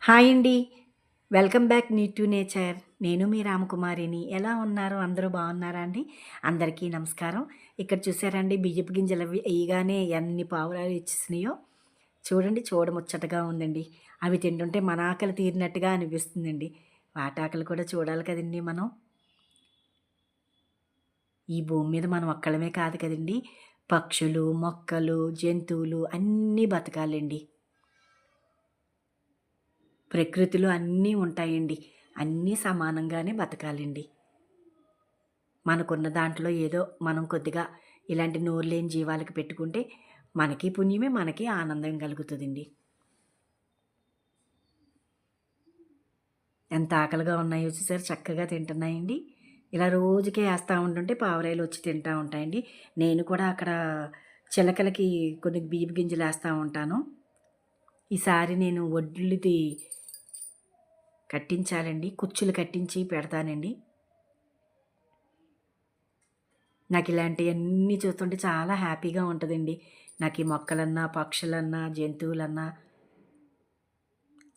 Hi అండి. Welcome back to nature. నేను మీ రామకుమారిని. ఎలా ఉన్నారు? అందరూ బాగున్నారా అండి? అందరికీ నమస్కారం. ఇక్కడ చూసారండి బియ్యపు గింజలు అవి ఎయగానే ఎన్ని పావురాలు ఇచ్చేసినాయో. చూడండి చూడముచ్చటగా ఉందండి. అవి తింటుంటే మన ఆకలి తీరినట్టుగా అనిపిస్తుందండి. వాటి ఆకలి కూడా చూడాలి కదండీ మనం. ఈ భూమి మీద మనం ఒక్కళ్ళమే కాదు కదండీ. పక్షులు, మొక్కలు, జంతువులు అన్నీ బతకాలండి. ప్రకృతిలో అన్నీ ఉంటాయండి. అన్నీ సమానంగానే బతకాలండి. మనకున్న దాంట్లో ఏదో మనం కొద్దిగా ఇలాంటి నోరులేని జీవాలకి పెట్టుకుంటే మనకి పుణ్యమే, మనకి ఆనందం కలుగుతుందండి. ఎంత ఆకలిగా ఉన్నాయో చూసారు, చక్కగా తింటున్నాయండి. ఇలా రోజుకే వేస్తూ ఉంటుంటే పావురాయలు వచ్చి తింటూ ఉంటాయండి. నేను కూడా అక్కడ చిలకలకి కొన్ని బియ్యపు గింజలు వేస్తూ ఉంటాను. ఈసారి నేను వడ్లుది కట్టించాలండి. కుచ్చులు కట్టించి పెడతానండి. నాకు ఇలాంటియన్నీ చూస్తుంటే చాలా హ్యాపీగా ఉంటదండి. నాకు ఈ మొక్కలన్నా, పక్షులన్నా, జంతువులన్నా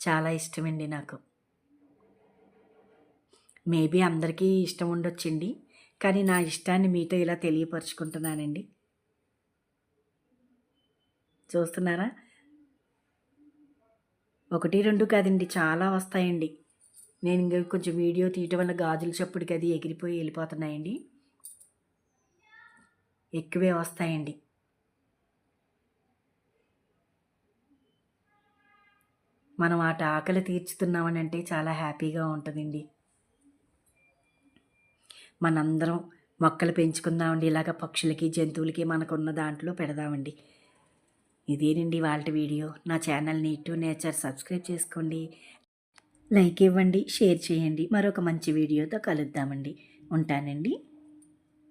చాలా ఇష్టమండి నాకు. మేబీ అందరికీ ఇష్టం ఉండొచ్చండి. కానీ నా ఇష్టాన్ని మీతో ఇలా తెలియపరుచుకుంటున్నానండి. చూస్తున్నారా? 1, 2 కాదండి, చాలా వస్తాయండి. నేను ఇంక కొంచెం వీడియో తీయటం వల్ల గాజుల చప్పుడుకి అది ఎగిరిపోయి వెళ్ళిపోతున్నాయండి. ఎక్కువే వస్తాయండి. మనం వాటి ఆకలి తీర్చుతున్నామని అంటే చాలా హ్యాపీగా ఉంటుందండి. మనందరం మొక్కలు పెంచుకుందామండి. ఇలాగ పక్షులకి, జంతువులకి మనకున్న దాంట్లో పెడదామండి. ఇదేనండి ఇవాల్టి వీడియో. నా ఛానల్ని టు నేచర్ సబ్స్క్రైబ్ చేసుకోండి. లైక్ ఇవ్వండి, షేర్ చేయండి. మరొక మంచి వీడియోతో కలుద్దామండి. ఉంటానండి.